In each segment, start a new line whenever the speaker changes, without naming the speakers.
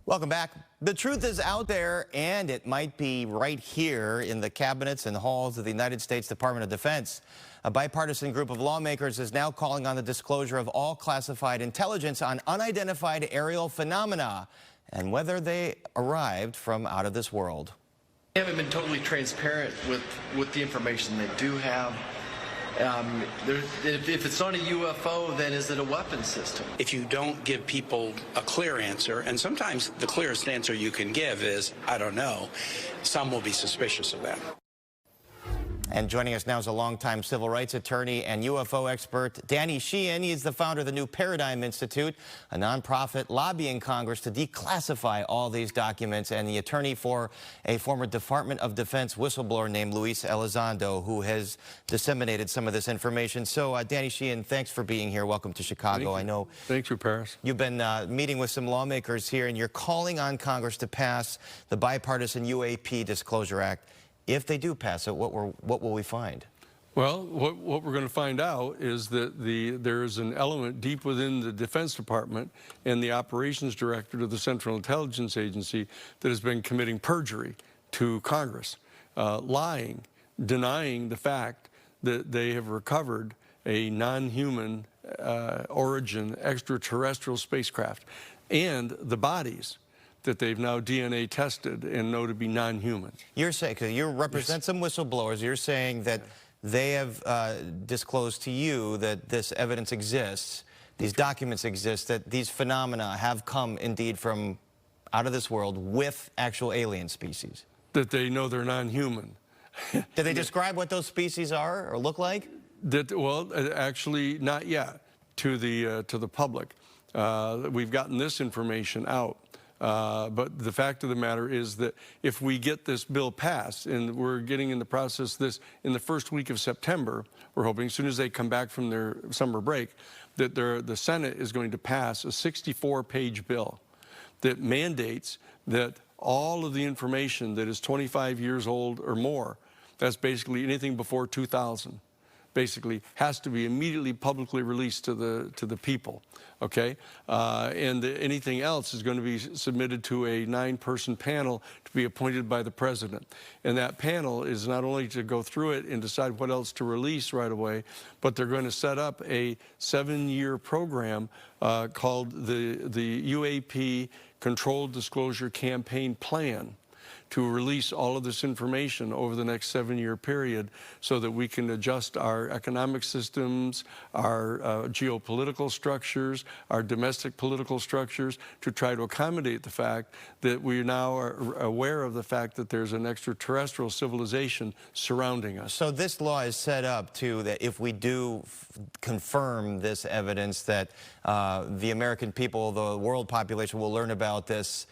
Welcome back. The truth is out there, and it might be right here in the cabinets and halls of the United States Department of Defense. A bipartisan group of lawmakers is now calling on the disclosure of all classified intelligence on unidentified aerial phenomena and whether they arrived from out of this world.
They haven't been totally transparent with the information they do have. If it's not a UFO, then is it a weapon system?
If you don't give people a clear answer, and sometimes the clearest answer you can give is, I don't know, some will be suspicious of that.
And joining us now is a longtime civil rights attorney and UFO expert, Danny Sheehan. He is the founder of the New Paradigm Institute, a nonprofit lobbying Congress to declassify all these documents, and the attorney for a former Department of Defense whistleblower named Luis Elizondo, who has disseminated some of this information. So, Danny Sheehan, thanks for being here. Welcome to Chicago. I know.
Thank you, Paris.
You've been meeting with some lawmakers here, and you're calling on Congress to pass the bipartisan UAP Disclosure Act. If they do pass it, what will we find?
Well, what we're going to find out is that there's an element deep within the Defense Department and the operations director of the Central Intelligence Agency that has been committing perjury to Congress, lying, denying the fact that they have recovered a non-human origin extraterrestrial spacecraft and the bodies that they've now DNA tested and know to be non-human.
You're saying, because you represent some whistleblowers, you're saying that they have disclosed to you that this evidence exists, these documents exist, that these phenomena have come indeed from out of this world with actual alien species.
That they know they're non-human.
Did they describe what those species are or look like?
Well, actually not yet to the public. We've gotten this information out. But the fact of the matter is that if we get this bill passed, and we're getting in the process this in the first week of September, we're hoping as soon as they come back from their summer break, that the Senate is going to pass a 64-page bill that mandates that all of the information that is 25 years old or more, that's basically anything before 2000, basically has to be immediately publicly released to the people, okay? And anything else is going to be submitted to a 9-person panel to be appointed by the president. And that panel is not only to go through it and decide what else to release right away, but they're going to set up a 7-year program called the UAP Controlled Disclosure Campaign Plan, to release all of this information over the next 7-year period so that we can adjust our economic systems, our geopolitical structures, our domestic political structures to try to accommodate the fact that we now are aware of the fact that there's an extraterrestrial civilization surrounding us.
So this law is set up to that if we do confirm this evidence that the American people, the world population will learn about this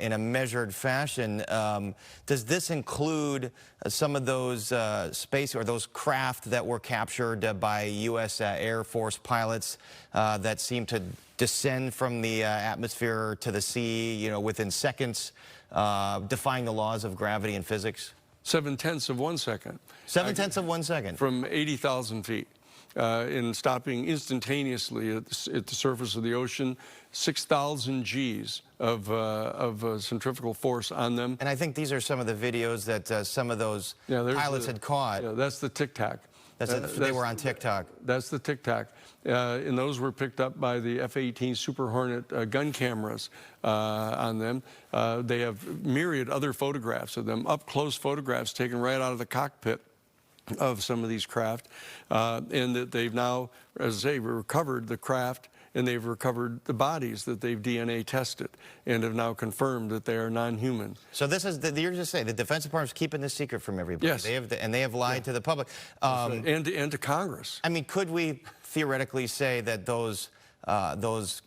in a measured fashion. Does this include some of those space or those craft that were captured by U.S. Air Force pilots that seem to descend from the atmosphere to the sea, you know, within seconds, defying the laws of gravity and physics?
0.7 of 1 second.
0.7 of 1 second.
From 80,000 feet. In stopping instantaneously at the surface of the ocean, 6,000 Gs of centrifugal force on them.
And I think these are some of the videos that some of those pilots had caught.
Yeah, that's the Tic Tac.
They were on TikTok.
That's the Tic Tac. And those were picked up by the F-18 Super Hornet gun cameras on them. They have myriad other photographs of them, up-close photographs taken right out of the cockpit of some of these craft, and that they've now, as I say, recovered the craft, and they've recovered the bodies that they've DNA tested and have now confirmed that they are non-human.
So this is, you're just saying, the Defense Department's keeping this secret from everybody.
Yes.
They have lied to the public.
Right. And to Congress.
I mean, could we theoretically say that those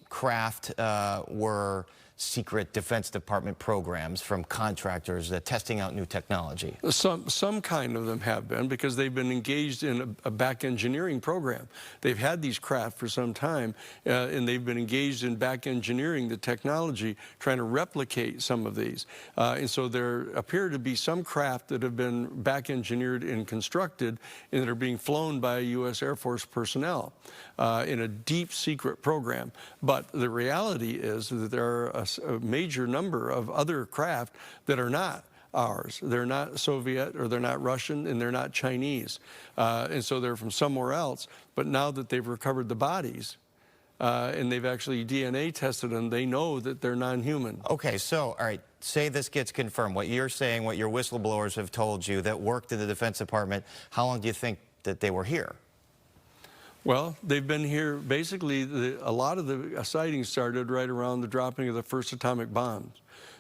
craft were secret Defense Department programs from contractors testing out new technology?
Some kind of them have been, because they've been engaged in a back engineering program. They've had these craft for some time, and they've been engaged in back engineering the technology, trying to replicate some of these. And so there appear to be some craft that have been back engineered and constructed and that are being flown by U.S. Air Force personnel in a deep secret program. But the reality is that there are a major number of other craft that are not ours. They're not Soviet, or they're not Russian, and they're not Chinese. And so they're from somewhere else. But now that they've recovered the bodies, and they've actually DNA tested them, they know that they're non-human.
Okay, so, all right, say this gets confirmed. What you're saying, what your whistleblowers have told you that worked in the Defense Department, how long do you think that they were here?
Well, they've been here, basically, a lot of the sightings started right around the dropping of the first atomic bombs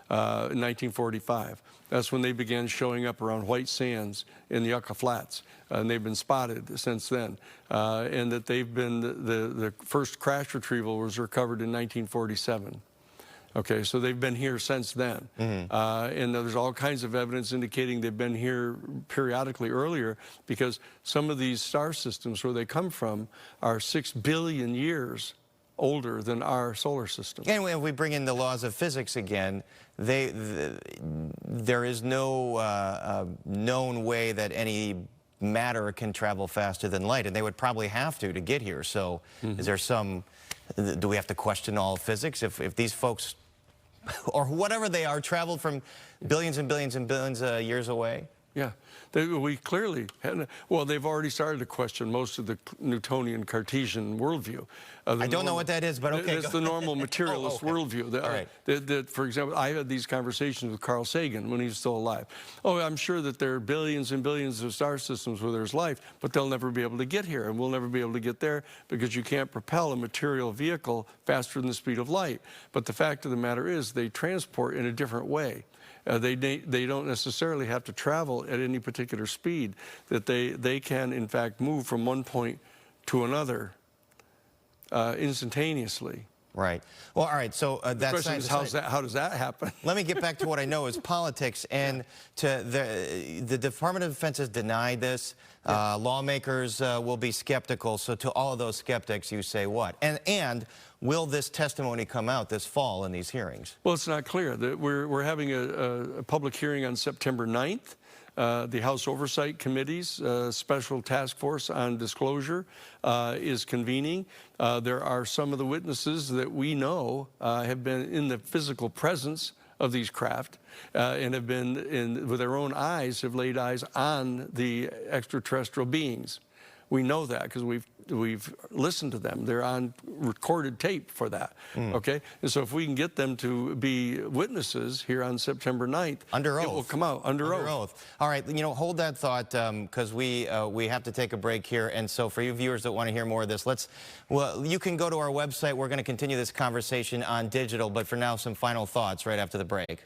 in 1945. That's when they began showing up around White Sands in the Yucca Flats, and they've been spotted since then. And that they've been, the first crash retrieval was recovered in 1947. Okay, so they've been here since then. And there's all kinds of evidence indicating they've been here periodically earlier, because some of these star systems where they come from are 6 billion years older than our solar system.
And when we bring in the laws of physics again, there is no known way that any matter can travel faster than light, and they would probably have to get here. So is there do we have to question all physics if these folks, or whatever they are, traveled from billions and billions and billions of years away?
Yeah, we clearly had, well, they've already started to question most of the Newtonian Cartesian worldview.
I don't know what that is, but okay.
It's the normal materialist worldview.
All right.
That, for example, I had these conversations with Carl Sagan when he was still alive. Oh, I'm sure that there are billions and billions of star systems where there's life, but they'll never be able to get here, and we'll never be able to get there because you can't propel a material vehicle faster than the speed of light. But the fact of the matter is they transport in a different way. They don't necessarily have to travel at any particular speed, that they can, in fact, move from one point to another instantaneously.
Right. Well, all right, so
The question is, how does that happen?
Let me get back to what I know is politics, and to the Department of Defense has denied this. Lawmakers will be skeptical. So to all of those skeptics, you say what? And will this testimony come out this fall in these hearings?
Well, it's not clear. We're having a public hearing on September 9th. The House Oversight Committee's Special Task Force on Disclosure is convening. There are some of the witnesses that we know have been in the physical presence of these craft and have been, with their own eyes, have laid eyes on the extraterrestrial beings. We know that because we've listened to them. They're on recorded tape for that, okay? And so if we can get them to be witnesses here on September 9th,
under oath.
It will come out under oath.
All right, hold that thought, because we have to take a break here. And so for you viewers that want to hear more of this, you can go to our website. We're going to continue this conversation on digital, but for now, some final thoughts right after the break.